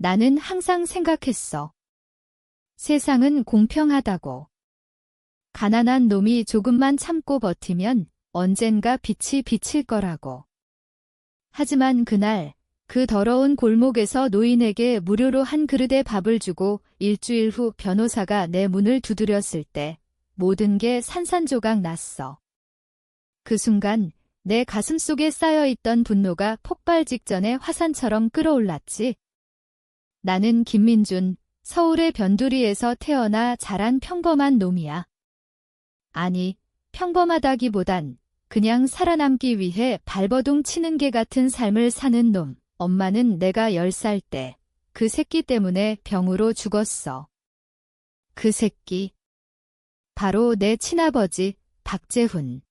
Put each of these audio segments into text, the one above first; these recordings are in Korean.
나는 항상 생각했어. 세상은 공평하다고. 가난한 놈이 조금만 참고 버티면 언젠가 빛이 비칠 거라고. 하지만 그날 그 더러운 골목에서 노인에게 무료로 한 그릇의 밥을 주고 일주일 후 변호사가 내 문을 두드렸을 때 모든 게 산산조각 났어. 그 순간 내 가슴속에 쌓여있던 분노가 폭발 직전에 화산처럼 끌어올랐지. 나는 김민준, 서울의 변두리에서 태어나 자란 평범한 놈이야. 아니, 평범하다기보단 그냥 살아남기 위해 발버둥 치는 개 같은 삶을 사는 놈. 엄마는 내가 10살 때 그 새끼 때문에 병으로 죽었어. 그 새끼. 바로 내 친아버지 박재훈.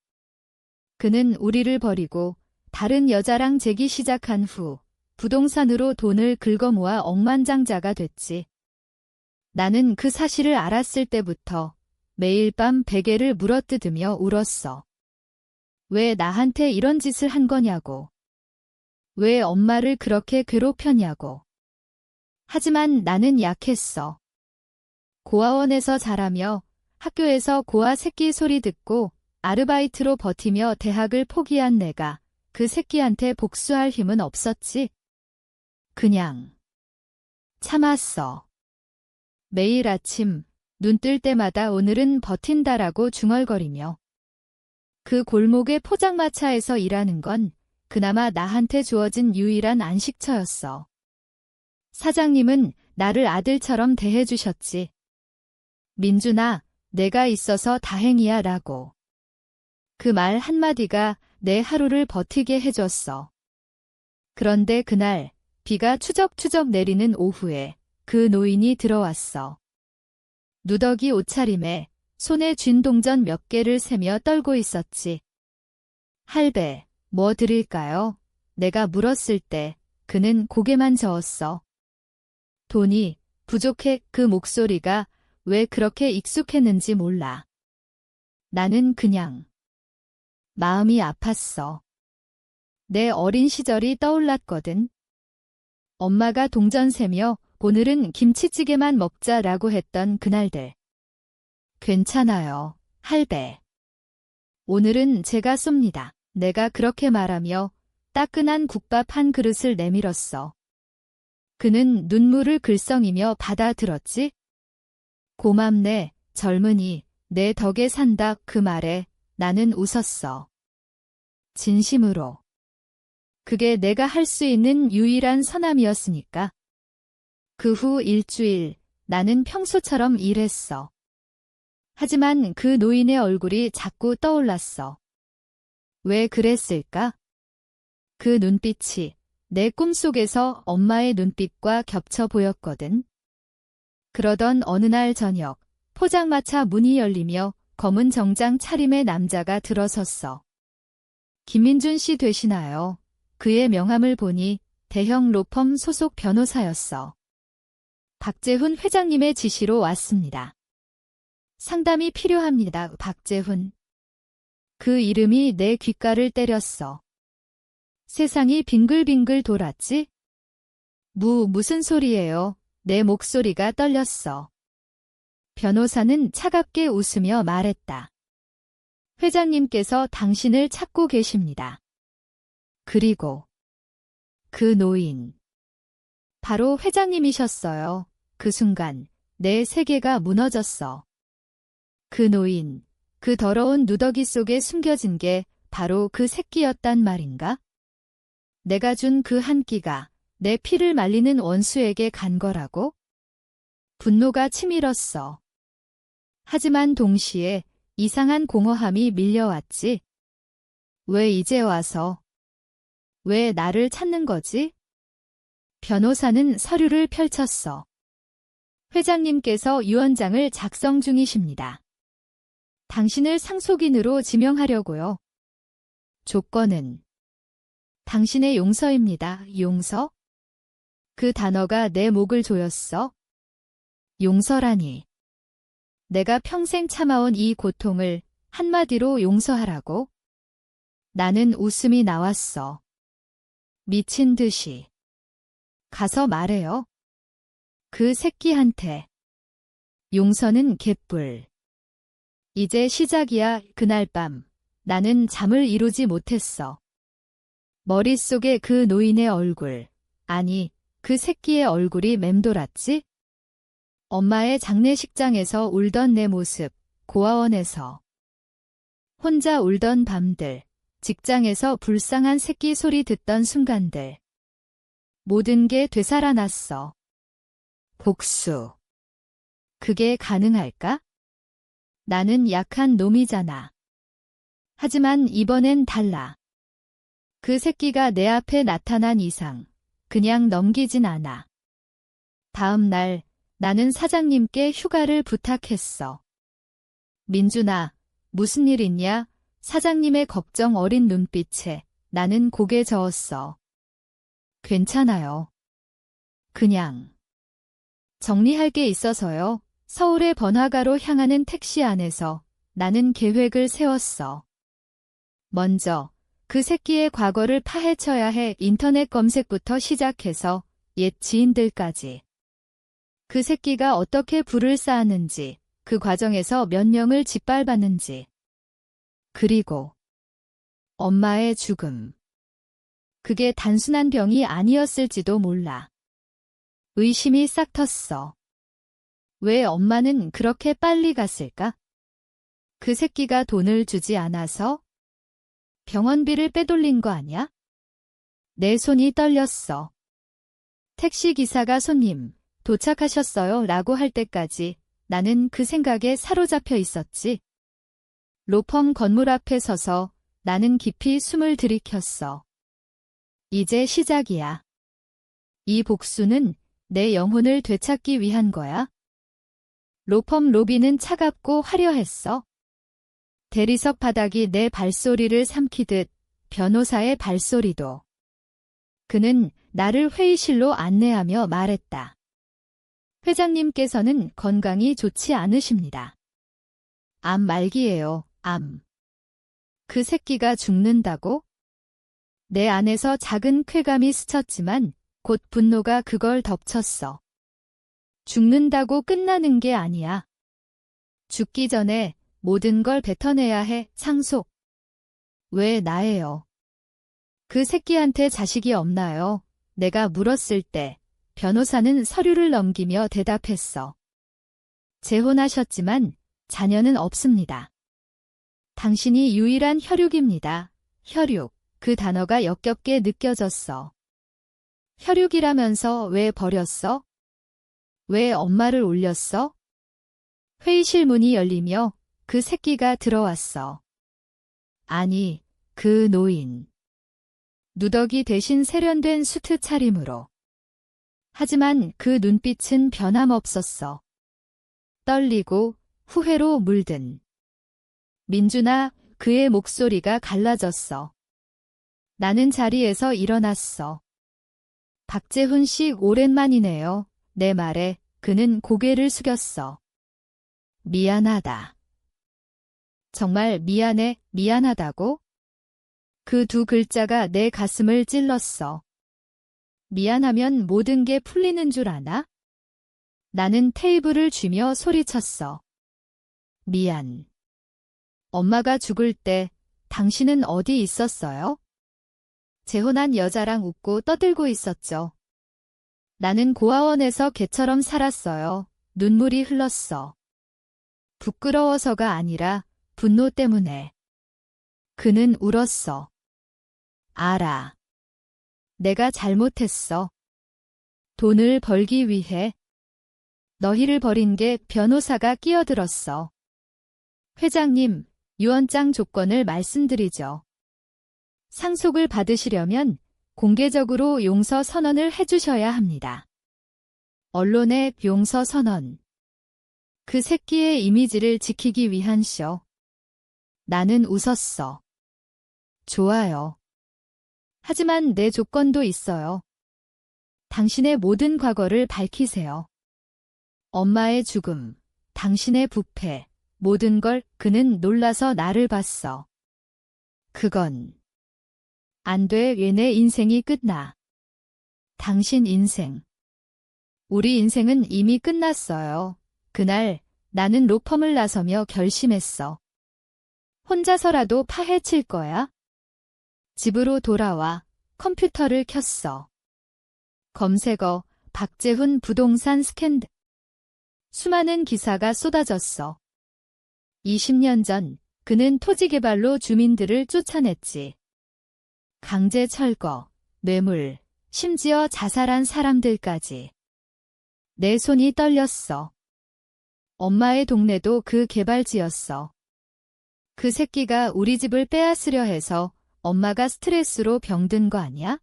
그는 우리를 버리고 다른 여자랑 재기 시작한 후 부동산으로 돈을 긁어모아 억만장자가 됐지. 나는 그 사실을 알았을 때부터 매일 밤 베개를 물어뜯으며 울었어. 왜 나한테 이런 짓을 한 거냐고. 왜 엄마를 그렇게 괴롭혔냐고. 하지만 나는 약했어. 고아원에서 자라며 학교에서 고아 새끼 소리 듣고 아르바이트로 버티며 대학을 포기한 내가 그 새끼한테 복수할 힘은 없었지. 그냥 참았어. 매일 아침 눈 뜰 때마다 오늘은 버틴다라고 중얼거리며. 그 골목의 포장마차에서 일하는 건 그나마 나한테 주어진 유일한 안식처였어. 사장님은 나를 아들처럼 대해주셨지. 민준아, 내가 있어서 다행이야 라고. 그 말 한마디가 내 하루를 버티게 해줬어. 그런데 그날 비가 추적추적 내리는 오후에 그 노인이 들어왔어. 누더기 옷차림에 손에 쥔 동전 몇 개를 세며 떨고 있었지. 할배, 뭐 드릴까요? 내가 물었을 때 그는 고개만 저었어. 돈이 부족해. 그 목소리가 왜 그렇게 익숙했는지 몰라. 나는 그냥 마음이 아팠어. 내 어린 시절이 떠올랐거든. 엄마가 동전 세며 오늘은 김치찌개만 먹자라고 했던 그날들. 괜찮아요, 할배. 오늘은 제가 쏩니다. 내가 그렇게 말하며 따끈한 국밥 한 그릇을 내밀었어. 그는 눈물을 글썽이며 받아들었지. 고맙네, 젊은이. 내 덕에 산다. 그 말에 나는 웃었어. 진심으로. 그게 내가 할 수 있는 유일한 선함이었으니까. 그 후 일주일 나는 평소처럼 일했어. 하지만 그 노인의 얼굴이 자꾸 떠올랐어. 왜 그랬을까? 그 눈빛이 내 꿈속에서 엄마의 눈빛과 겹쳐 보였거든. 그러던 어느 날 저녁, 포장마차 문이 열리며 검은 정장 차림의 남자가 들어섰어. 김민준 씨 되시나요? 그의 명함을 보니 대형 로펌 소속 변호사였어. 박재훈 회장님의 지시로 왔습니다. 상담이 필요합니다. 박재훈. 그 이름이 내 귓가를 때렸어. 세상이 빙글빙글 돌았지? 무슨 소리예요? 내 목소리가 떨렸어. 변호사는 차갑게 웃으며 말했다. 회장님께서 당신을 찾고 계십니다. 그리고 그 노인. 바로 회장님이셨어요. 그 순간 내 세계가 무너졌어. 그 노인, 그 더러운 누더기 속에 숨겨진 게 바로 그 새끼였단 말인가? 내가 준 그 한 끼가 내 피를 말리는 원수에게 간 거라고? 분노가 치밀었어. 하지만 동시에 이상한 공허함이 밀려왔지. 왜 이제 와서? 왜 나를 찾는 거지? 변호사는 서류를 펼쳤어. 회장님께서 유언장을 작성 중이십니다. 당신을 상속인으로 지명하려고요. 조건은 당신의 용서입니다. 용서? 그 단어가 내 목을 조였어. 용서라니. 내가 평생 참아온 이 고통을 한마디로 용서하라고? 나는 웃음이 나왔어. 미친 듯이. 가서 말해요. 그 새끼한테. 용서는 개뿔. 이제 시작이야. 그날 밤 나는 잠을 이루지 못했어. 머릿속에 그 노인의 얼굴, 아니, 그 새끼의 얼굴이 맴돌았지? 엄마의 장례식장에서 울던 내 모습, 고아원에서 혼자 울던 밤들, 직장에서 불쌍한 새끼 소리 듣던 순간들. 모든 게 되살아났어. 복수. 그게 가능할까? 나는 약한 놈이잖아. 하지만 이번엔 달라. 그 새끼가 내 앞에 나타난 이상 그냥 넘기진 않아. 다음 날 나는 사장님께 휴가를 부탁했어. 민준아, 무슨 일 있냐? 사장님의 걱정 어린 눈빛에 나는 고개 저었어. 괜찮아요. 그냥 정리할 게 있어서요. 서울의 번화가로 향하는 택시 안에서 나는 계획을 세웠어. 먼저 그 새끼의 과거를 파헤쳐야 해. 인터넷 검색부터 시작해서 옛 지인들까지. 그 새끼가 어떻게 부를 쌓았는지, 그 과정에서 몇 명을 짓밟았는지. 그리고 엄마의 죽음. 그게 단순한 병이 아니었을지도 몰라. 의심이 싹 텄어. 왜 엄마는 그렇게 빨리 갔을까? 그 새끼가 돈을 주지 않아서? 병원비를 빼돌린 거 아니야? 내 손이 떨렸어. 택시기사가 손님, 도착하셨어요 라고 할 때까지 나는 그 생각에 사로잡혀 있었지. 로펌 건물 앞에 서서 나는 깊이 숨을 들이켰어. 이제 시작이야. 이 복수는 내 영혼을 되찾기 위한 거야. 로펌 로비는 차갑고 화려했어. 대리석 바닥이 내 발소리를 삼키듯 변호사의 발소리도. 그는 나를 회의실로 안내하며 말했다. 회장님께서는 건강이 좋지 않으십니다. 암 말기예요, 암. 그 새끼가 죽는다고? 내 안에서 작은 쾌감이 스쳤지만 곧 분노가 그걸 덮쳤어. 죽는다고 끝나는 게 아니야. 죽기 전에 모든 걸 뱉어내야 해. 상속. 왜 나예요? 그 새끼한테 자식이 없나요? 내가 물었을 때 변호사는 서류를 넘기며 대답했어. 재혼하셨지만 자녀는 없습니다. 당신이 유일한 혈육입니다. 혈육. 그 단어가 역겹게 느껴졌어. 혈육이라면서 왜 버렸어? 왜 엄마를 올렸어? 회의실 문이 열리며 그 새끼가 들어왔어. 아니, 그 노인. 누더기 대신 세련된 수트 차림으로. 하지만 그 눈빛은 변함없었어. 떨리고 후회로 물든. 민준아, 그의 목소리가 갈라졌어. 나는 자리에서 일어났어. 박재훈 씨 오랜만이네요. 내 말에 그는 고개를 숙였어. 미안하다. 정말 미안해, 미안하다고? 그 두 글자가 내 가슴을 찔렀어. 미안하면 모든 게 풀리는 줄 아나? 나는 테이블을 쥐며 소리쳤어. 미안. 엄마가 죽을 때 당신은 어디 있었어요? 재혼한 여자랑 웃고 떠들고 있었죠. 나는 고아원에서 개처럼 살았어요. 눈물이 흘렀어. 부끄러워서가 아니라 분노 때문에. 그는 울었어. 알아. 내가 잘못했어. 돈을 벌기 위해. 너희를 버린 게 변호사가 끼어들었어. 회장님, 유언장 조건을 말씀드리죠. 상속을 받으시려면 공개적으로 용서 선언을 해주셔야 합니다. 언론의 용서 선언. 그 새끼의 이미지를 지키기 위한 쇼. 나는 웃었어. 좋아요. 하지만 내 조건도 있어요. 당신의 모든 과거를 밝히세요. 엄마의 죽음, 당신의 부패, 모든 걸. 그는 놀라서 나를 봤어. 그건 안 돼. 왜 내 인생이 끝나. 당신 인생. 우리 인생은 이미 끝났어요. 그날 나는 로펌을 나서며 결심했어. 혼자서라도 파헤칠 거야. 집으로 돌아와 컴퓨터를 켰어. 검색어, 박재훈 부동산 스캔들. 수많은 기사가 쏟아졌어. 20년 전 그는 토지 개발로 주민들을 쫓아냈지. 강제 철거, 뇌물, 심지어 자살한 사람들까지. 내 손이 떨렸어. 엄마의 동네도 그 개발지였어. 그 새끼가 우리 집을 빼앗으려 해서 엄마가 스트레스로 병든 거 아니야?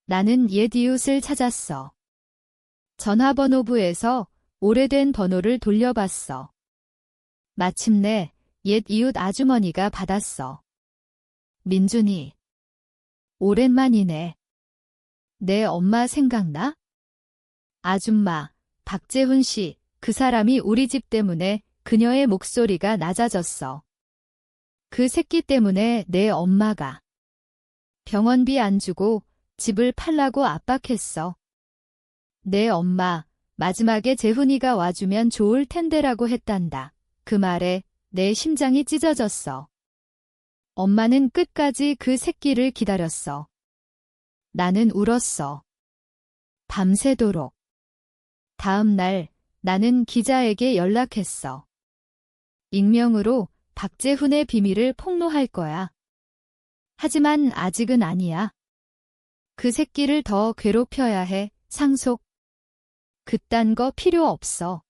나는 옛 이웃을 찾았어. 전화번호부에서 오래된 번호를 돌려봤어. 마침내 옛 이웃 아주머니가 받았어. 민준이. 오랜만이네. 내 엄마 생각나? 아줌마, 박재훈 씨, 그 사람이 우리 집 때문에 그녀의 목소리가 낮아졌어. 그 새끼 때문에 내 엄마가 병원비 안 주고 집을 팔라고 압박했어. 내 엄마, 마지막에 재훈이가 와주면 좋을 텐데라고 했단다. 그 말에 내 심장이 찢어졌어. 엄마는 끝까지 그 새끼를 기다렸어. 나는 울었어. 밤새도록. 다음 날 나는 기자에게 연락했어. 익명으로 박재훈의 비밀을 폭로할 거야. 하지만 아직은 아니야. 그 새끼를 더 괴롭혀야 해, 상속. 그딴 거 필요 없어.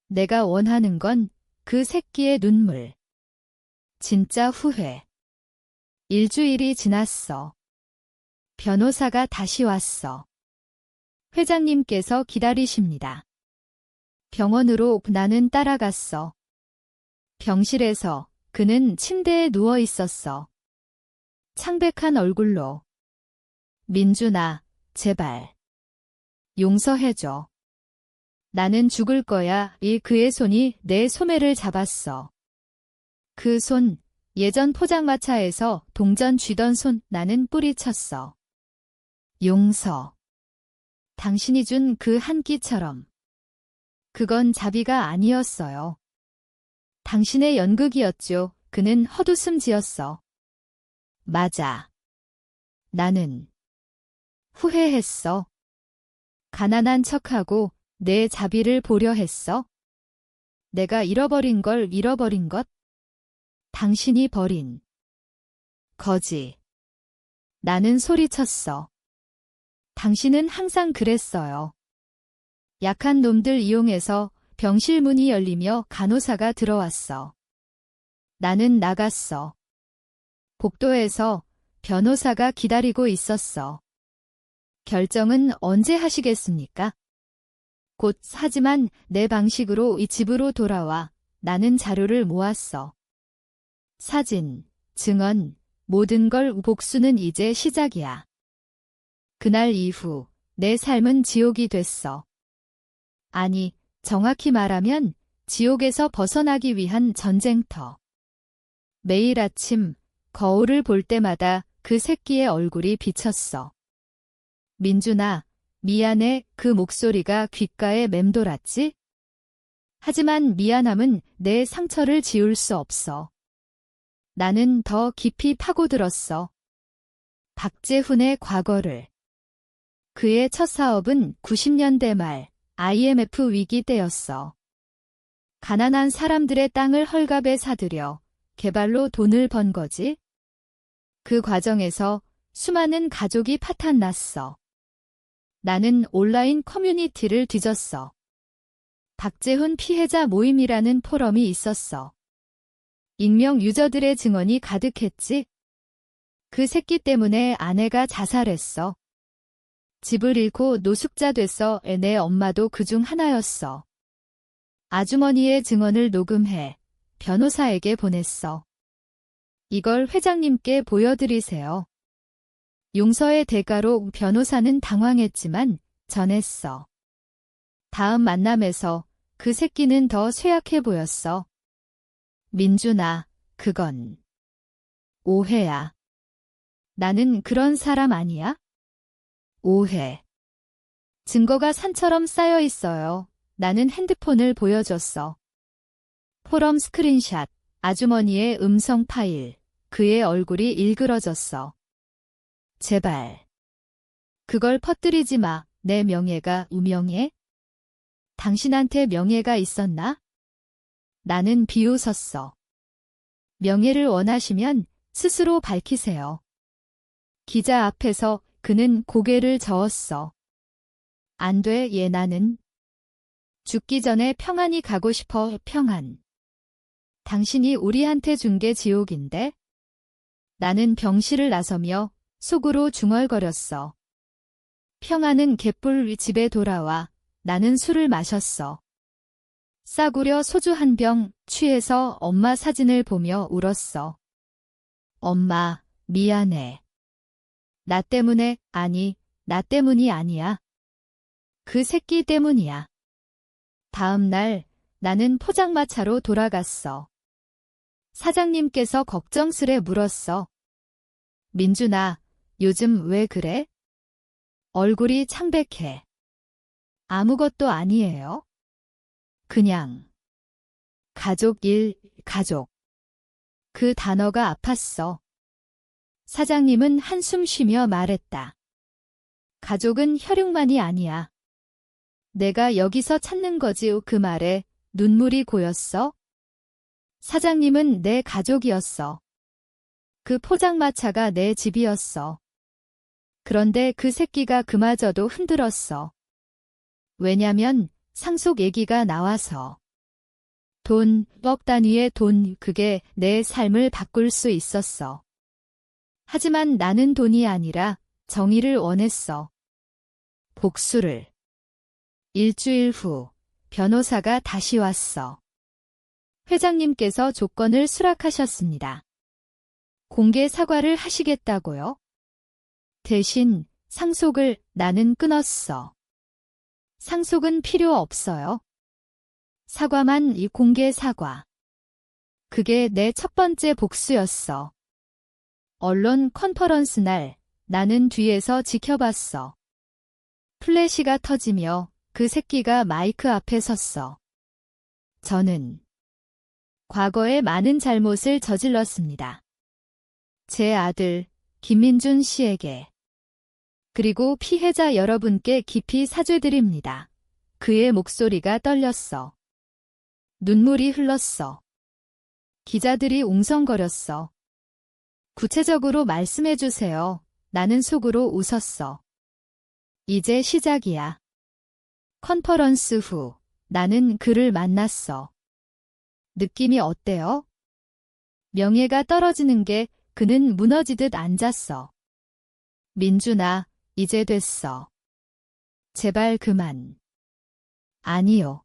내가 원하는 건 그 새끼의 눈물. 진짜 후회. 일주일이 지났어. 변호사가 다시 왔어. 회장님께서 기다리십니다. 병원으로 나는 따라갔어. 병실에서 그는 침대에 누워 있었어. 창백한 얼굴로. 민준아, 제발. 용서해줘. 나는 죽을 거야. 그의 손이 내 소매를 잡았어. 그 손, 예전 포장마차에서 동전 쥐던 손. 나는 뿌리쳤어. 용서. 당신이 준 그 한 끼처럼. 그건 자비가 아니었어요. 당신의 연극이었죠. 그는 헛웃음 지었어. 맞아. 나는 후회했어. 가난한 척하고 내 자비를 보려 했어. 내가 잃어버린 걸 잃어버린 것? 당신이 버린 거지. 나는 소리쳤어. 당신은 항상 그랬어요. 약한 놈들 이용해서 병실 문이 열리며 간호사가 들어왔어. 나는 나갔어. 복도에서 변호사가 기다리고 있었어. 결정은 언제 하시겠습니까? 곧. 하지만 내 방식으로 이 집으로 돌아와. 나는 자료를 모았어. 사진, 증언, 모든 걸. 복수는 이제 시작이야. 그날 이후 내 삶은 지옥이 됐어. 아니, 정확히 말하면 지옥에서 벗어나기 위한 전쟁터. 매일 아침 거울을 볼 때마다 그 새끼의 얼굴이 비쳤어. 민준아, 미안해. 그 목소리가 귓가에 맴돌았지? 하지만 미안함은 내 상처를 지울 수 없어. 나는 더 깊이 파고들었어. 박재훈의 과거를. 그의 첫 사업은 90년대 말 IMF 위기 때였어. 가난한 사람들의 땅을 헐값에 사들여 개발로 돈을 번 거지. 그 과정에서 수많은 가족이 파탄났어. 나는 온라인 커뮤니티를 뒤졌어. 박재훈 피해자 모임이라는 포럼이 있었어. 익명 유저들의 증언이 가득했지. 그 새끼 때문에 아내가 자살했어. 집을 잃고 노숙자 됐어. 내 엄마도 그중 하나였어. 아주머니의 증언을 녹음해 변호사에게 보냈어. 이걸 회장님께 보여드리세요. 용서의 대가로. 변호사는 당황했지만 전했어. 다음 만남에서 그 새끼는 더 쇠약해 보였어. 민준아, 그건 오해야. 나는 그런 사람 아니야? 오해. 증거가 산처럼 쌓여 있어요. 나는 핸드폰을 보여줬어. 포럼 스크린샷, 아주머니의 음성 파일, 그의 얼굴이 일그러졌어. 제발. 그걸 퍼뜨리지 마. 내 명예가 우명해? 당신한테 명예가 있었나? 나는 비웃었어. 명예를 원하시면 스스로 밝히세요. 기자 앞에서 그는 고개를 저었어. 안 돼, 얘 나는. 죽기 전에 평안히 가고 싶어, 평안. 당신이 우리한테 준 게 지옥인데? 나는 병실을 나서며 속으로 중얼거렸어. 평안은 개뿔 집에 돌아와. 나는 술을 마셨어. 싸구려 소주 한 병 취해서 엄마 사진을 보며 울었어. 엄마, 미안해. 나 때문에, 아니, 나 때문이 아니야. 그 새끼 때문이야. 다음 날 나는 포장마차로 돌아갔어. 사장님께서 걱정스레 물었어. 민준아, 요즘 왜 그래? 얼굴이 창백해. 아무것도 아니에요. 그냥. 가족 일, 가족. 그 단어가 아팠어. 사장님은 한숨 쉬며 말했다. 가족은 혈육만이 아니야. 내가 여기서 찾는 거지. 그 말에 눈물이 고였어. 사장님은 내 가족이었어. 그 포장마차가 내 집이었어. 그런데 그 새끼가 그마저도 흔들었어. 왜냐면 상속 얘기가 나와서. 돈, 억 단위의 돈, 그게 내 삶을 바꿀 수 있었어. 하지만 나는 돈이 아니라 정의를 원했어. 복수를. 일주일 후 변호사가 다시 왔어. 회장님께서 조건을 수락하셨습니다. 공개 사과를 하시겠다고요? 대신 상속을 나는 끊었어. 상속은 필요 없어요. 사과만 이 공개 사과. 그게 내 첫 번째 복수였어. 언론 컨퍼런스 날 나는 뒤에서 지켜봤어. 플래시가 터지며 그 새끼가 마이크 앞에 섰어. 저는 과거에 많은 잘못을 저질렀습니다. 제 아들 김민준 씨에게 그리고 피해자 여러분께 깊이 사죄드립니다. 그의 목소리가 떨렸어. 눈물이 흘렀어. 기자들이 웅성거렸어. 구체적으로 말씀해 주세요. 나는 속으로 웃었어. 이제 시작이야. 컨퍼런스 후 나는 그를 만났어. 느낌이 어때요? 명예가 떨어지는 게 그는 무너지듯 앉았어. 민준아, 이제 됐어. 제발 그만. 아니요.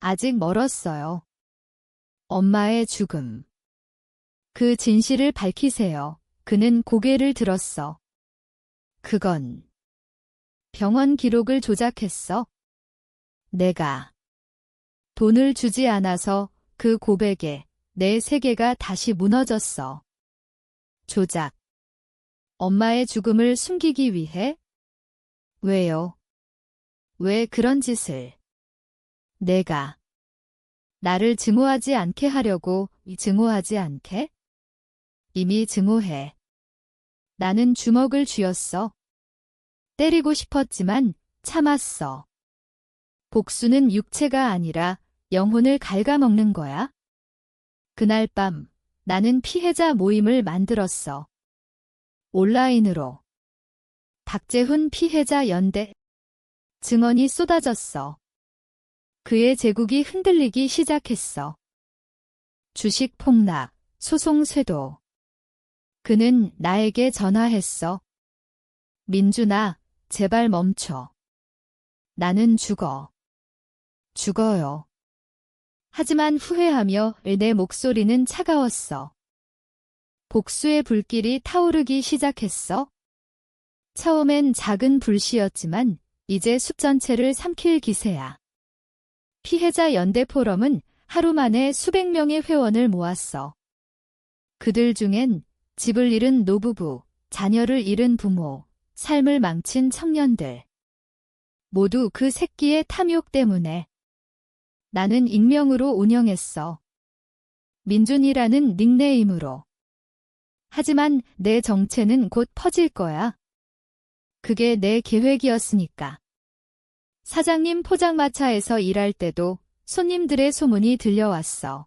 아직 멀었어요. 엄마의 죽음. 그 진실을 밝히세요. 그는 고개를 들었어. 그건 병원 기록을 조작했어. 내가 돈을 주지 않아서 그 고백에 내 세계가 다시 무너졌어. 조작. 엄마의 죽음을 숨기기 위해? 왜요? 왜 그런 짓을? 내가 나를 증오하지 않게 하려고 증오하지 않게? 이미 증오해. 나는 주먹을 쥐었어. 때리고 싶었지만 참았어. 복수는 육체가 아니라 영혼을 갉아먹는 거야. 그날 밤 나는 피해자 모임을 만들었어. 온라인으로. 박재훈 피해자 연대. 증언이 쏟아졌어. 그의 제국이 흔들리기 시작했어. 주식 폭락, 소송 쇄도. 그는 나에게 전화했어. 민준아, 제발 멈춰. 나는 죽어. 죽어요. 하지만 후회하며 내 목소리는 차가웠어. 복수의 불길이 타오르기 시작했어. 처음엔 작은 불씨였지만 이제 숲 전체를 삼킬 기세야. 피해자 연대 포럼은 하루 만에 수백 명의 회원을 모았어. 그들 중엔 집을 잃은 노부부, 자녀를 잃은 부모, 삶을 망친 청년들. 모두 그 새끼의 탐욕 때문에. 나는 익명으로 운영했어. 민준이라는 닉네임으로. 하지만 내 정체는 곧 퍼질 거야. 그게 내 계획이었으니까. 사장님 포장마차에서 일할 때도 손님들의 소문이 들려왔어.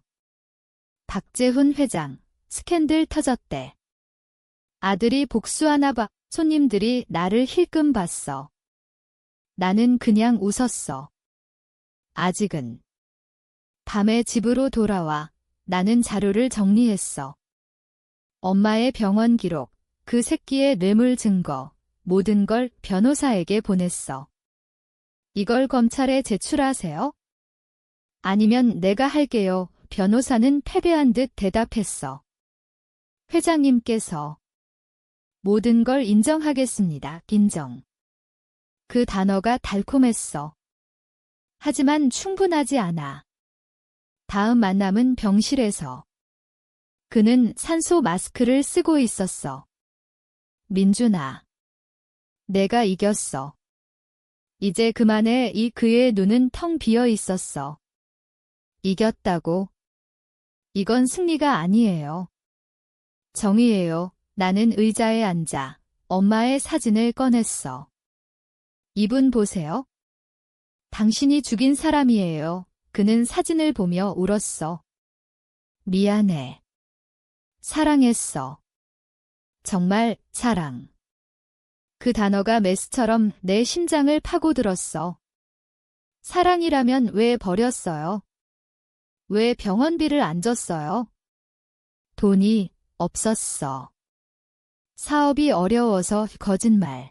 박재훈 회장, 스캔들 터졌대. 아들이 복수하나 봐. 손님들이 나를 힐끔 봤어. 나는 그냥 웃었어. 아직은. 밤에 집으로 돌아와 나는 자료를 정리했어. 엄마의 병원 기록, 그 새끼의 뇌물 증거, 모든 걸 변호사에게 보냈어. 이걸 검찰에 제출하세요? 아니면 내가 할게요. 변호사는 패배한 듯 대답했어. 회장님께서 모든 걸 인정하겠습니다. 인정. 그 단어가 달콤했어. 하지만 충분하지 않아. 다음 만남은 병실에서. 그는 산소 마스크를 쓰고 있었어. 민준아. 내가 이겼어. 이제 그만해. 그의 눈은 텅 비어 있었어. 이겼다고? 이건 승리가 아니에요. 정의예요. 나는 의자에 앉아 엄마의 사진을 꺼냈어. 이분 보세요. 당신이 죽인 사람이에요. 그는 사진을 보며 울었어. 미안해. 사랑했어. 정말 사랑. 그 단어가 메스처럼 내 심장을 파고들었어. 사랑이라면 왜 버렸어요? 왜 병원비를 안 줬어요? 돈이 없었어. 사업이 어려워서. 거짓말.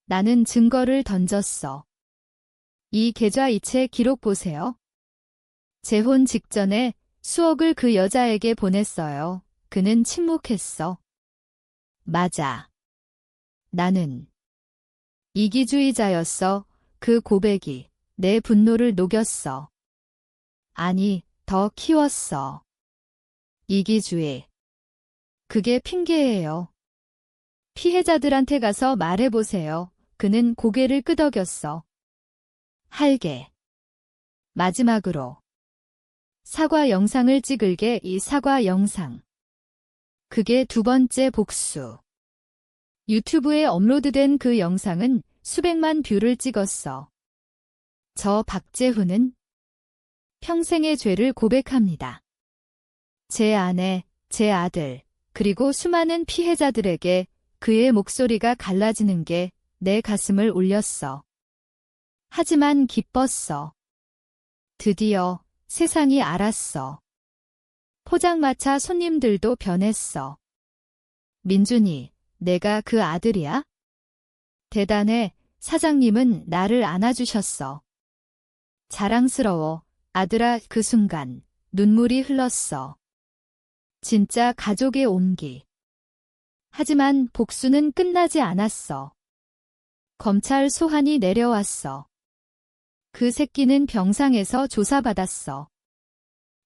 나는 증거를 던졌어. 이 계좌이체 기록 보세요. 재혼 직전에 수억을 그 여자에게 보냈어요. 그는 침묵했어. 맞아. 나는 이기주의자였어. 그 고백이 내 분노를 녹였어. 아니, 더 키웠어. 이기주의. 그게 핑계예요. 피해자들한테 가서 말해보세요. 그는 고개를 끄덕였어. 할게. 마지막으로. 사과 영상을 찍을게. 이 사과 영상. 그게 두 번째 복수. 유튜브에 업로드된 그 영상은 수백만 뷰를 찍었어. 저 박재훈은 평생의 죄를 고백합니다. 제 아내, 제 아들, 그리고 수많은 피해자들에게 그의 목소리가 갈라지는 게 내 가슴을 울렸어. 하지만 기뻤어. 드디어 세상이 알았어. 포장마차 손님들도 변했어. 민준이, 내가 그 아들이야? 대단해. 사장님은 나를 안아주셨어. 자랑스러워. 아들아. 그 순간 눈물이 흘렀어. 진짜 가족의 온기. 하지만 복수는 끝나지 않았어. 검찰 소환이 내려왔어. 그 새끼는 병상에서 조사받았어.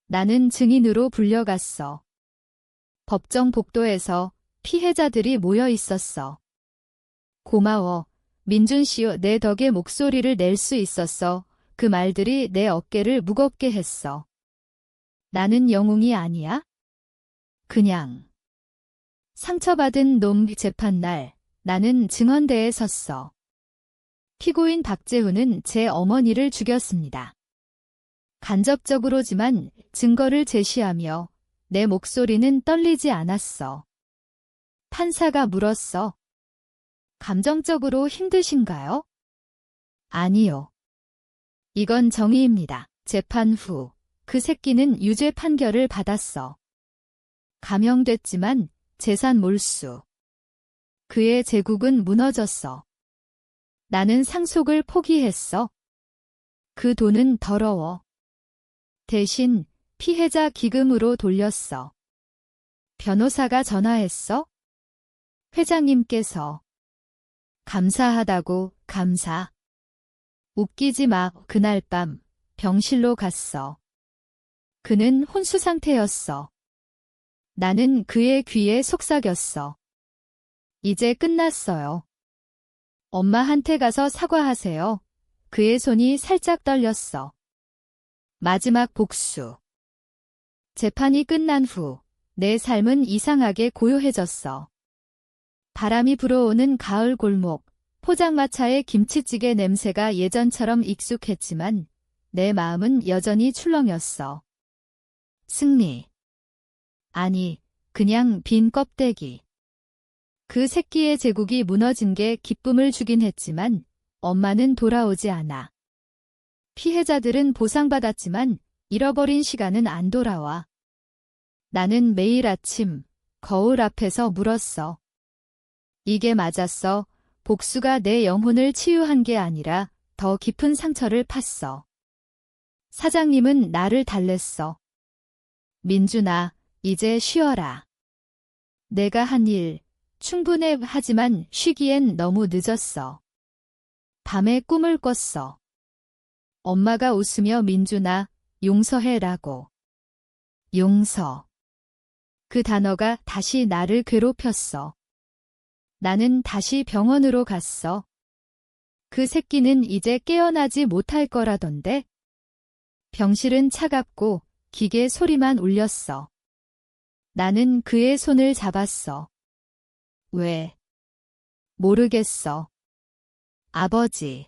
나는 증인으로 불려갔어. 법정 복도에서 피해자들이 모여 있었어. 고마워. 민준 씨여. 내 덕에 목소리를 낼 수 있었어. 그 말들이 내 어깨를 무겁게 했어. 나는 영웅이 아니야? 그냥. 상처받은 놈. 재판날, 나는 증언대에 섰어. 피고인 박재훈은 제 어머니를 죽였습니다. 간접적으로지만 증거를 제시하며 내 목소리는 떨리지 않았어. 판사가 물었어. 감정적으로 힘드신가요? 아니요. 이건 정의입니다. 재판 후 그 새끼는 유죄 판결을 받았어. 감형됐지만 재산 몰수. 그의 제국은 무너졌어. 나는 상속을 포기했어. 그 돈은 더러워. 대신 피해자 기금으로 돌렸어. 변호사가 전화했어? 회장님께서. 감사하다고. 감사. 웃기지 마. 그날 밤 병실로 갔어. 그는 혼수 상태였어. 나는 그의 귀에 속삭였어. 이제 끝났어요. 엄마한테 가서 사과하세요. 그의 손이 살짝 떨렸어. 마지막 복수. 재판이 끝난 후 내 삶은 이상하게 고요해졌어. 바람이 불어오는 가을 골목, 포장마차의 김치찌개 냄새가 예전처럼 익숙했지만 내 마음은 여전히 출렁였어. 승리. 아니, 그냥 빈 껍데기. 그 새끼의 제국이 무너진 게 기쁨을 주긴 했지만 엄마는 돌아오지 않아. 피해자들은 보상받았지만 잃어버린 시간은 안 돌아와. 나는 매일 아침 거울 앞에서 물었어. 이게 맞았어. 복수가 내 영혼을 치유한 게 아니라 더 깊은 상처를 팠어. 사장님은 나를 달랬어. 민준아, 이제 쉬어라. 내가 한 일 충분해 하지만 쉬기엔 너무 늦었어. 밤에 꿈을 꿨어. 엄마가 웃으며 민준아, 용서해라고. 용서. 그 단어가 다시 나를 괴롭혔어. 나는 다시 병원으로 갔어. 그 새끼는 이제 깨어나지 못할 거라던데. 병실은 차갑고 기계 소리만 울렸어. 나는 그의 손을 잡았어. 왜? 모르겠어. 아버지.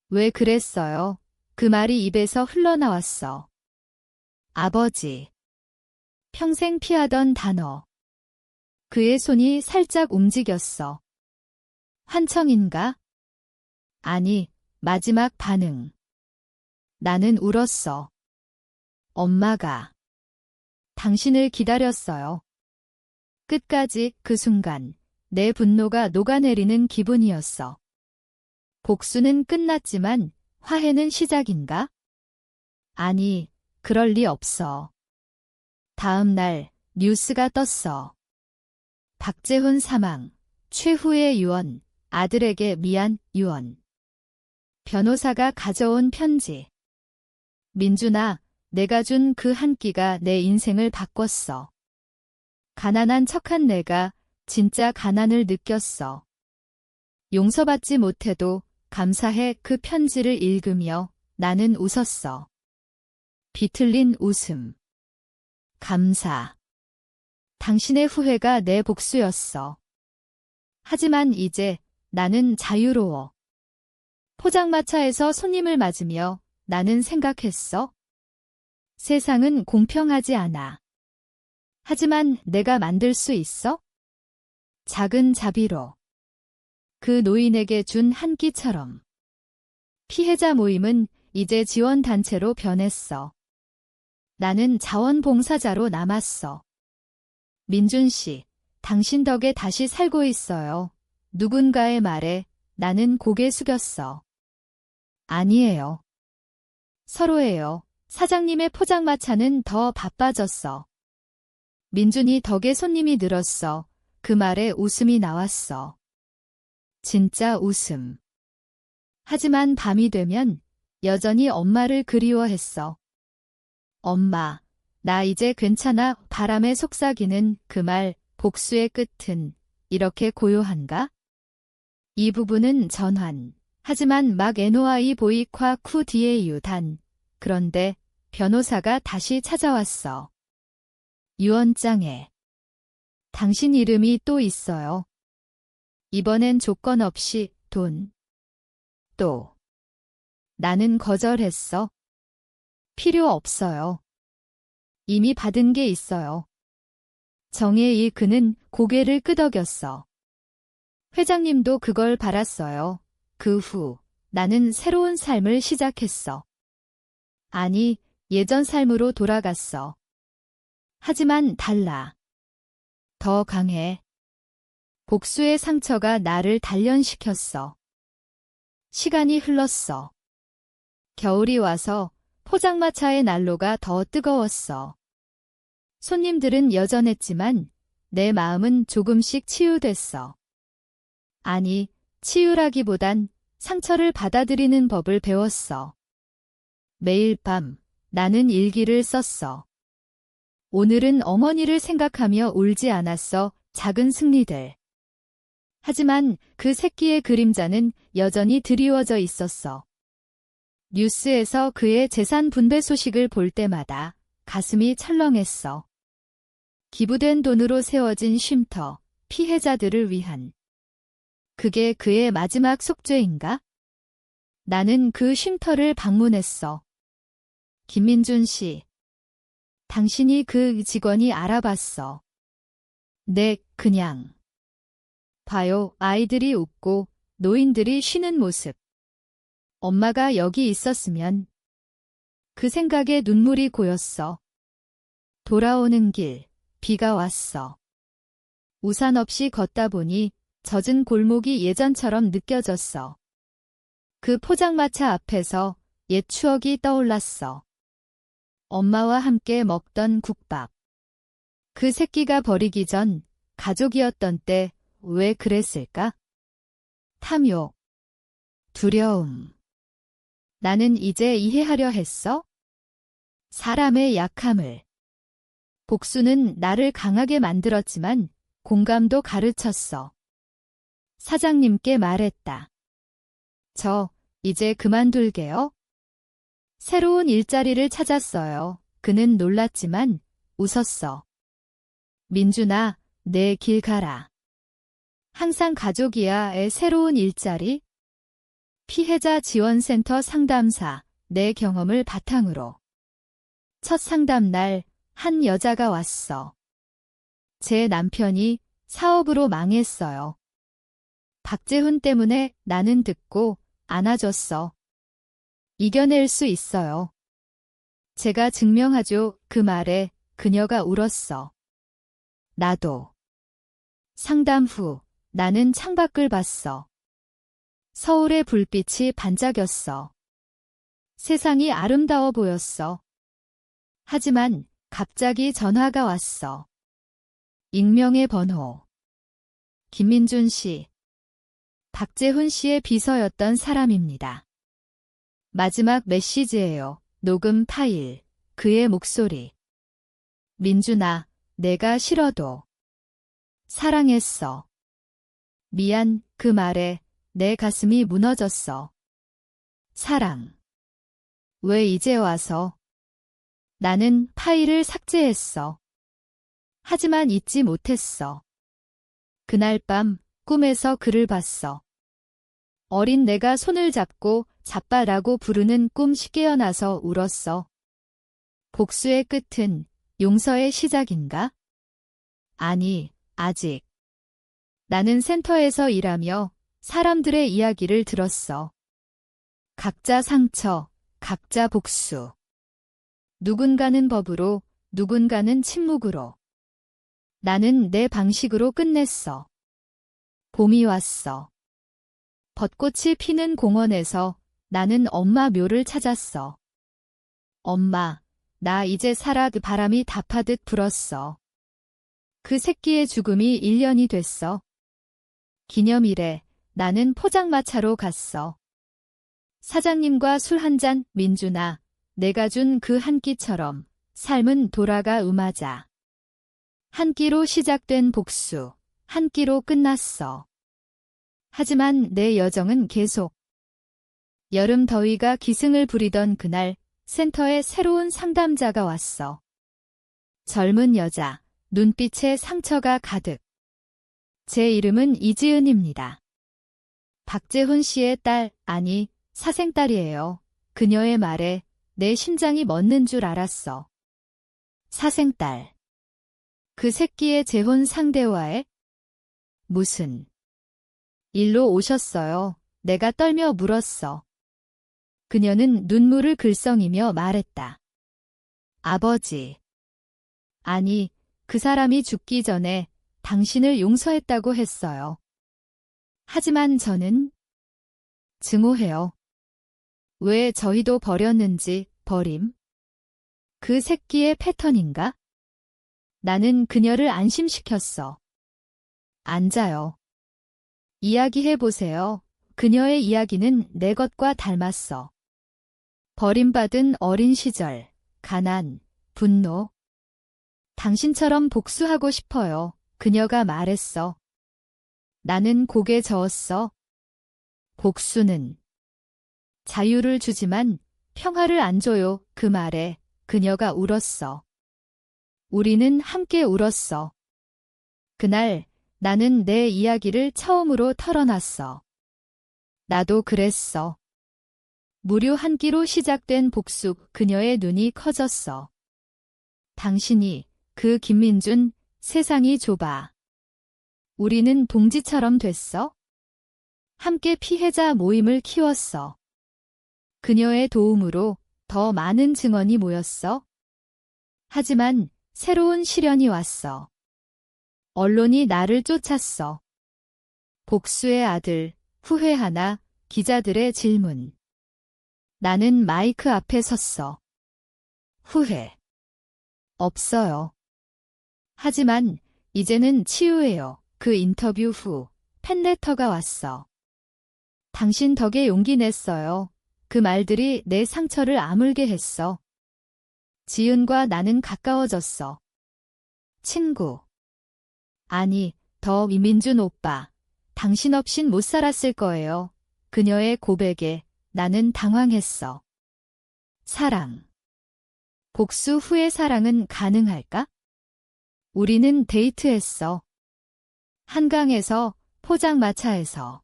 왜 그랬어요? 그 말이 입에서 흘러나왔어. 아버지. 평생 피하던 단어. 그의 손이 살짝 움직였어. 환청인가? 아니, 마지막 반응. 나는 울었어. 엄마가 당신을 기다렸어요. 끝까지 그 순간 내 분노가 녹아내리는 기분이었어. 복수는 끝났지만 화해는 시작인가? 아니, 그럴 리 없어. 다음 날 뉴스가 떴어. 박재훈 사망, 최후의 유언, 아들에게 미안, 유언. 변호사가 가져온 편지. 민준아, 내가 준 그 한 끼가 내 인생을 바꿨어. 가난한 척한 내가 진짜 가난을 느꼈어. 용서받지 못해도 감사해 그 편지를 읽으며 나는 웃었어. 비틀린 웃음. 감사. 당신의 후회가 내 복수였어. 하지만 이제 나는 자유로워. 포장마차에서 손님을 맞으며 나는 생각했어. 세상은 공평하지 않아. 하지만 내가 만들 수 있어? 작은 자비로. 그 노인에게 준 한 끼처럼. 피해자 모임은 이제 지원단체로 변했어. 나는 자원봉사자로 남았어. 민준 씨, 당신 덕에 다시 살고 있어요. 누군가의 말에 나는 고개 숙였어. 아니에요. 서로예요. 사장님의 포장마차는 더 바빠졌어. 민준이 덕에 손님이 늘었어. 그 말에 웃음이 나왔어. 진짜 웃음. 하지만 밤이 되면 여전히 엄마를 그리워했어. 엄마, 나 이제 괜찮아. 바람에 속삭이는 그 말, 복수의 끝은 이렇게 고요한가? 이 부분은 전환. 하지만 막 NOI 보이夸쿠 뒤에 유단. 그런데 변호사가 다시 찾아왔어. 유언장에. 당신 이름이 또 있어요. 이번엔 조건 없이 돈. 또. 나는 거절했어. 필요 없어요. 이미 받은 게 있어요. 정혜이 그는 고개를 끄덕였어. 회장님도 그걸 바랐어요. 그 후 나는 새로운 삶을 시작했어. 아니, 예전 삶으로 돌아갔어. 하지만 달라. 더 강해. 복수의 상처가 나를 단련시켰어. 시간이 흘렀어. 겨울이 와서 포장마차의 난로가 더 뜨거웠어. 손님들은 여전했지만 내 마음은 조금씩 치유됐어. 아니, 치유라기보단 상처를 받아들이는 법을 배웠어. 매일 밤 나는 일기를 썼어. 오늘은 어머니를 생각하며 울지 않았어. 작은 승리들. 하지만 그 새끼의 그림자는 여전히 드리워져 있었어. 뉴스에서 그의 재산 분배 소식을 볼 때마다 가슴이 철렁했어. 기부된 돈으로 세워진 쉼터, 피해자들을 위한. 그게 그의 마지막 속죄인가? 나는 그 쉼터를 방문했어. 김민준 씨. 당신이 그 직원이 알아봤어. 네, 그냥. 봐요, 아이들이 웃고 노인들이 쉬는 모습. 엄마가 여기 있었으면. 그 생각에 눈물이 고였어. 돌아오는 길, 비가 왔어. 우산 없이 걷다 보니 젖은 골목이 예전처럼 느껴졌어. 그 포장마차 앞에서 옛 추억이 떠올랐어. 엄마와 함께 먹던 국밥. 그 새끼가 버리기 전 가족이었던 때 왜 그랬을까? 탐욕, 두려움. 나는 이제 이해하려 했어? 사람의 약함을. 복수는 나를 강하게 만들었지만 공감도 가르쳤어. 사장님께 말했다. 저 이제 그만둘게요. 새로운 일자리를 찾았어요. 그는 놀랐지만 웃었어. 민준아, 내 길 가라. 항상 가족이야의 새로운 일자리? 피해자 지원센터 상담사, 내 경험을 바탕으로. 첫 상담날 한 여자가 왔어. 제 남편이 사업으로 망했어요. 박재훈 때문에 나는 듣고 안아줬어. 이겨낼 수 있어요. 제가 증명하죠. 그 말에 그녀가 울었어. 나도. 상담 후 나는 창밖을 봤어. 서울의 불빛이 반짝였어. 세상이 아름다워 보였어. 하지만 갑자기 전화가 왔어. 익명의 번호. 김민준 씨. 박재훈 씨의 비서였던 사람입니다. 마지막 메시지예요. 녹음 파일. 그의 목소리. 민준아, 내가 싫어도 사랑했어. 미안, 그 말에 내 가슴이 무너졌어. 사랑. 왜 이제 와서? 나는 파일을 삭제했어. 하지만 잊지 못했어. 그날 밤 꿈에서 그를 봤어. 어린 내가 손을 잡고 자빠라고 부르는 꿈이 깨어나서 울었어. 복수의 끝은 용서의 시작인가? 아니, 아직. 나는 센터에서 일하며 사람들의 이야기를 들었어. 각자 상처, 각자 복수. 누군가는 법으로, 누군가는 침묵으로. 나는 내 방식으로 끝냈어. 봄이 왔어. 벚꽃이 피는 공원에서 나는 엄마 묘를 찾았어. 엄마, 나 이제 살아. 그 바람이 답하듯 불었어. 그 새끼의 죽음이 1년이 됐어. 기념일에 나는 포장마차로 갔어. 사장님과 술 한 잔. 민준아, 내가 준 그 한 끼처럼 삶은 돌아가 음하자. 한 끼로 시작된 복수, 한 끼로 끝났어. 하지만 내 여정은 계속. 여름 더위가 기승을 부리던 그날 센터에 새로운 상담자가 왔어. 젊은 여자, 눈빛에 상처가 가득. 제 이름은 이지은입니다. 박재훈 씨의 딸, 아니, 사생딸이에요. 그녀의 말에 내 심장이 멎는 줄 알았어. 사생딸. 그 새끼의 재혼 상대와의 무슨 일로 오셨어요? 내가 떨며 물었어. 그녀는 눈물을 글썽이며 말했다. 아버지. 아니, 그 사람이 죽기 전에 당신을 용서했다고 했어요. 하지만 저는 증오해요. 왜 저희도 버렸는지. 버림? 그 새끼의 패턴인가? 나는 그녀를 안심시켰어. 앉아요. 이야기해보세요. 그녀의 이야기는 내 것과 닮았어. 버림받은 어린 시절, 가난, 분노. 당신처럼 복수하고 싶어요. 그녀가 말했어. 나는 고개 저었어. 복수는 자유를 주지만 평화를 안 줘요. 그 말에 그녀가 울었어. 우리는 함께 울었어. 그날 나는 내 이야기를 처음으로 털어놨어. 나도 그랬어. 무료 한 끼로 시작된 복수, 그녀의 눈이 커졌어. 당신이, 그 김민준, 세상이 좁아. 우리는 동지처럼 됐어? 함께 피해자 모임을 키웠어. 그녀의 도움으로 더 많은 증언이 모였어. 하지만 새로운 시련이 왔어. 언론이 나를 쫓았어. 복수의 아들, 후회하나, 기자들의 질문. 나는 마이크 앞에 섰어. 후회. 없어요. 하지만 이제는 치유해요. 그 인터뷰 후 팬레터가 왔어. 당신 덕에 용기 냈어요. 그 말들이 내 상처를 아물게 했어. 지은과 나는 가까워졌어. 친구. 아니, 더 이민준 오빠. 당신 없인 못 살았을 거예요. 그녀의 고백에 나는 당황했어. 사랑. 복수 후의 사랑은 가능할까? 우리는 데이트했어. 한강에서, 포장마차에서.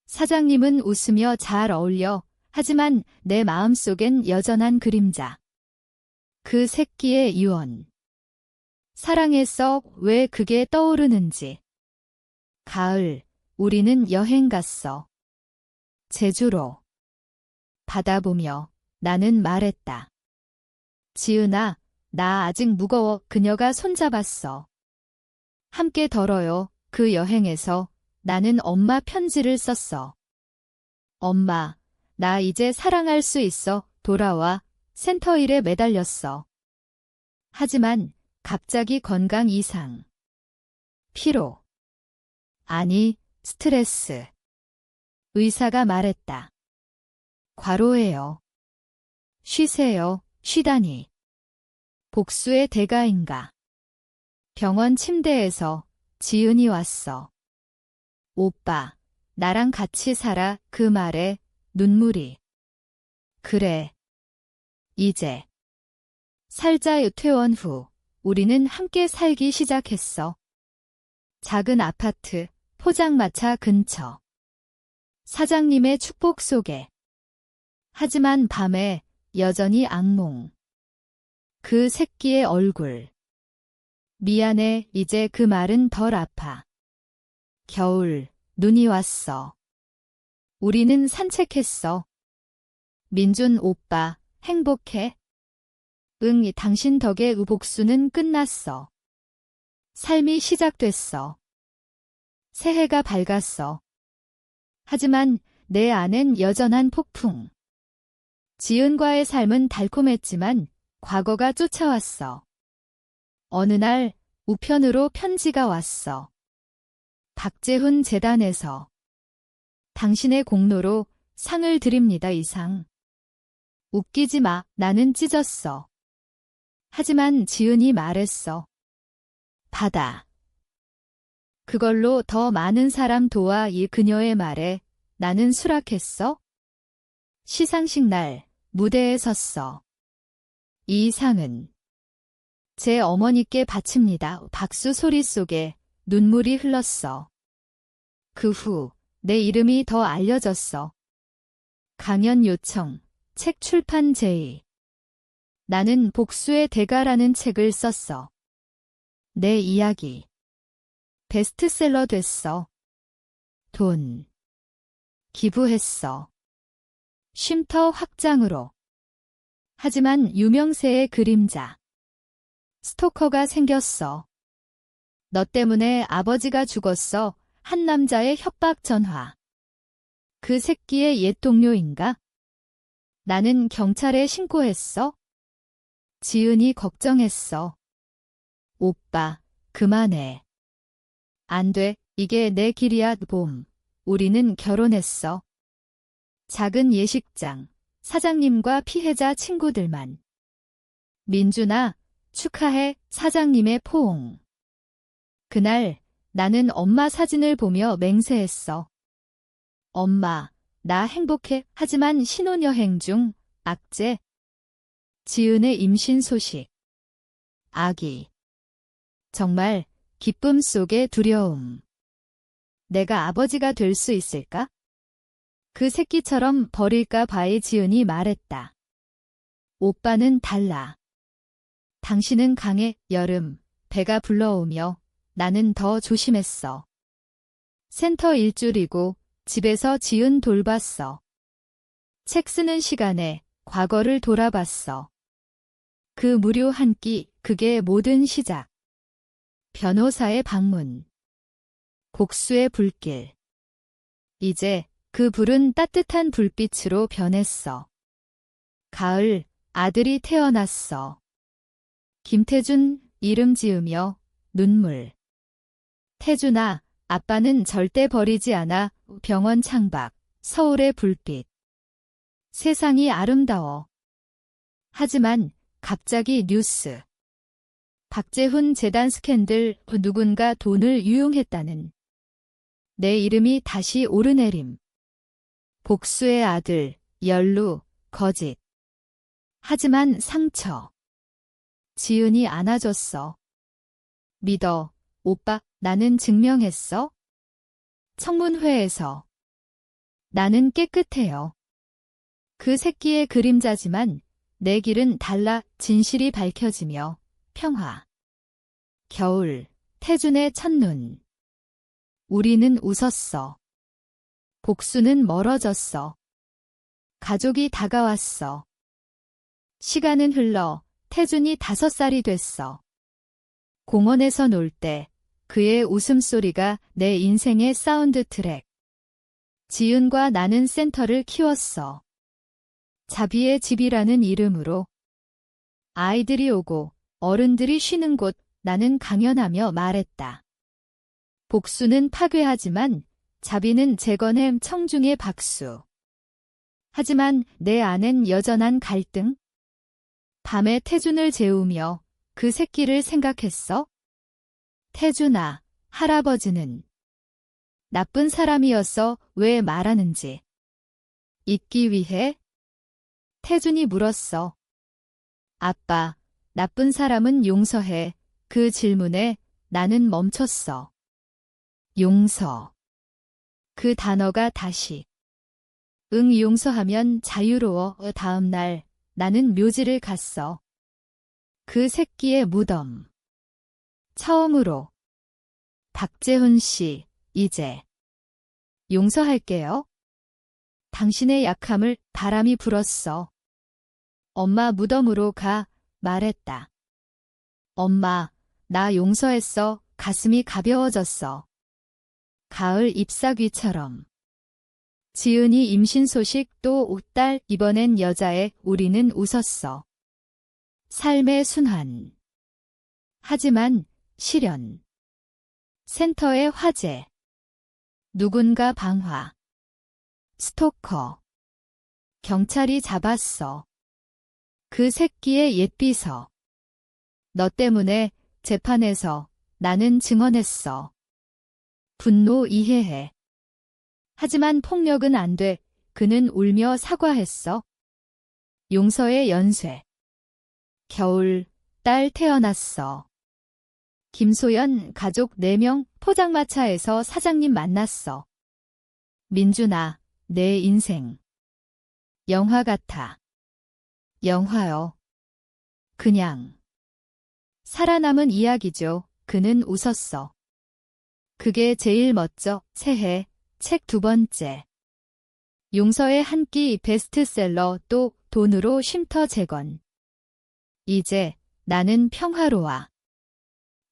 사장님은 웃으며 잘 어울려. 하지만 내 마음속엔 여전한 그림자. 그 새끼의 유언. 사랑했어. 왜 그게 떠오르는지. 가을, 우리는 여행 갔어. 제주로. 바다 보며 나는 말했다. 지은아, 나 아직 무거워. 그녀가 손잡았어. 함께 덜어요. 그 여행에서 나는 엄마 편지를 썼어. 엄마, 나 이제 사랑할 수 있어. 돌아와. 센터일에 매달렸어. 하지만 갑자기 건강 이상. 피로. 아니, 스트레스. 의사가 말했다. 과로해요. 쉬세요. 쉬다니. 복수의 대가인가. 병원 침대에서 지은이 왔어. 오빠, 나랑 같이 살아. 그 말에 눈물이. 그래. 이제. 살자. 퇴원 후 우리는 함께 살기 시작했어. 작은 아파트, 포장마차 근처. 사장님의 축복 속에. 하지만 밤에 여전히 악몽. 그 새끼의 얼굴. 미안해. 이제 그 말은 덜 아파. 겨울, 눈이 왔어. 우리는 산책했어. 민준 오빠, 행복해? 응, 당신 덕에 복수는 끝났어. 삶이 시작됐어. 새해가 밝았어. 하지만 내 안엔 여전한 폭풍. 지은과의 삶은 달콤했지만 과거가 쫓아왔어. 어느 날 우편으로 편지가 왔어. 박재훈 재단에서. 당신의 공로로 상을 드립니다. 이상. 웃기지 마. 나는 찢었어. 하지만 지은이 말했어. 받아. 그걸로 더 많은 사람 도와. 이 그녀의 말에 나는 수락했어. 시상식 날 무대에 섰어. 이 상은 제 어머니께 바칩니다. 박수 소리 속에 눈물이 흘렀어. 그 후 내 이름이 더 알려졌어. 강연 요청, 책 출판 제의. 나는 복수의 대가라는 책을 썼어. 내 이야기. 베스트셀러 됐어. 돈. 기부했어. 쉼터 확장으로. 하지만 유명세의 그림자. 스토커가 생겼어. 너 때문에 아버지가 죽었어. 한 남자의 협박 전화. 그 새끼의 옛 동료인가? 나는 경찰에 신고했어. 지은이 걱정했어. 오빠, 그만해. 안 돼. 이게 내 길이야. 봄. 우리는 결혼했어. 작은 예식장. 사장님과 피해자 친구들만. 민준아, 축하해. 사장님의 포옹. 그날 나는 엄마 사진을 보며 맹세했어. 엄마, 나 행복해. 하지만 신혼여행 중 악재. 지은의 임신 소식. 아기. 정말 기쁨 속에 두려움. 내가 아버지가 될 수 있을까? 그 새끼처럼 버릴까 봐의 지은이 말했다. 오빠는 달라. 당신은 강해. 여름, 배가 불러오며 나는 더 조심했어. 센터 일줄이고 집에서 지은 돌봤어. 책 쓰는 시간에 과거를 돌아봤어. 그 무료 한 끼, 그게 모든 시작. 변호사의 방문. 복수의 불길. 이제 그 불은 따뜻한 불빛으로 변했어. 가을, 아들이 태어났어. 김태준, 이름 지으며 눈물. 태준아, 아빠는 절대 버리지 않아. 병원 창밖, 서울의 불빛. 세상이 아름다워. 하지만 갑자기 뉴스. 박재훈 재단 스캔들, 누군가 돈을 유용했다는. 내 이름이 다시 오르내림. 복수의 아들, 연루, 거짓. 하지만 상처. 지은이 안아줬어. 믿어, 오빠, 나는 증명했어. 청문회에서. 나는 깨끗해요. 그 새끼의 그림자지만 내 길은 달라. 진실이 밝혀지며 평화. 겨울, 태준의 첫눈. 우리는 웃었어. 복수는 멀어졌어. 가족이 다가왔어. 시간은 흘러 태준이 5살이 됐어. 공원에서 놀 때 그의 웃음소리가 내 인생의 사운드 트랙. 지은과 나는 센터를 키웠어. 자비의 집이라는 이름으로. 아이들이 오고 어른들이 쉬는 곳, 나는 강연하며 말했다. 복수는 파괴하지만 자비는 재건해. 청중의 박수. 하지만 내 안엔 여전한 갈등. 밤에 태준을 재우며 그 새끼를 생각했어? 태준아, 할아버지는 나쁜 사람이었어. 왜 말하는지. 잊기 위해? 태준이 물었어. 아빠, 나쁜 사람은 용서해. 그 질문에 나는 멈췄어. 용서. 그 단어가 다시. 응, 용서하면 자유로워. 다음 날 나는 묘지를 갔어. 그 새끼의 무덤. 처음으로. 박재훈 씨, 이제 용서할게요. 당신의 약함을. 바람이 불었어. 엄마 무덤으로 가, 말했다. 엄마, 나 용서했어. 가슴이 가벼워졌어. 가을 잎사귀처럼. 지은이 임신 소식. 또 딸, 이번엔 여자애. 우리는 웃었어. 삶의 순환. 하지만 시련. 센터의 화제. 누군가 방화. 스토커. 경찰이 잡았어. 그 새끼의 옛 비서. 너 때문에 재판에서 나는 증언했어. 분노 이해해. 하지만 폭력은 안 돼. 그는 울며 사과했어. 용서의 연쇄. 겨울, 딸 태어났어. 김소연 가족 4명 포장마차에서 사장님 만났어. 민준아, 내 인생. 영화 같아. 영화요. 그냥. 살아남은 이야기죠. 그는 웃었어. 그게 제일 멋져. 새해, 책 2번째. 용서의 한 끼 베스트셀러. 또 돈으로 쉼터 재건. 이제 나는 평화로워.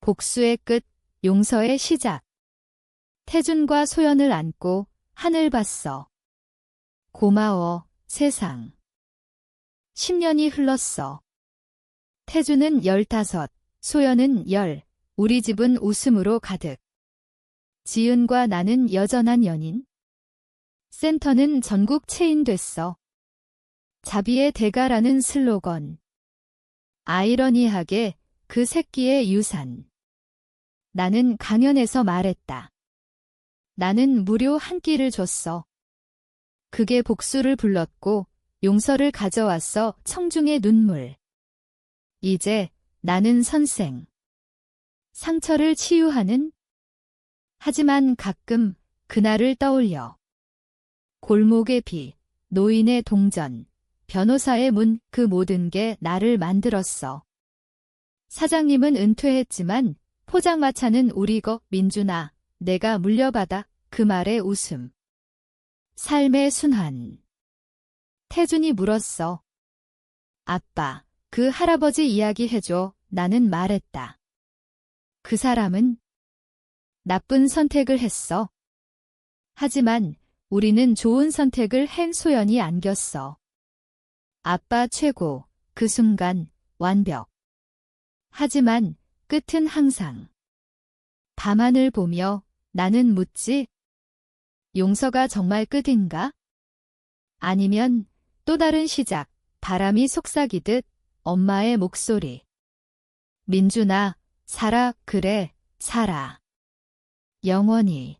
복수의 끝, 용서의 시작. 태준과 소연을 안고 하늘 봤어. 고마워, 세상. 10년이 흘렀어. 태준은 15, 소연은 10. 우리 집은 웃음으로 가득. 지은과 나는 여전한 연인. 센터는 전국 체인됐어. 자비의 대가라는 슬로건. 아이러니하게 그 새끼의 유산. 나는 강연에서 말했다. 나는 무료 한 끼를 줬어. 그게 복수를 불렀고 용서를 가져왔어. 청중의 눈물. 이제 나는 선생. 상처를 치유하는? 하지만 가끔 그날을 떠올려. 골목의 비, 노인의 동전, 변호사의 문, 그 모든 게 나를 만들었어. 사장님은 은퇴했지만 포장마차는 우리 거. 민준아, 내가 물려받아. 그 말에 웃음. 삶의 순환. 태준이 물었어. 아빠, 그 할아버지 이야기 해줘. 나는 말했다. 그 사람은 나쁜 선택을 했어. 하지만 우리는 좋은 선택을 한. 소연이 안겼어. 아빠 최고. 그 순간 완벽. 하지만 끝은 항상. 밤하늘 보며 나는 묻지. 용서가 정말 끝인가? 아니면 또 다른 시작. 바람이 속삭이듯 엄마의 목소리. 민준아, 살아. 그래, 살아. 영원히.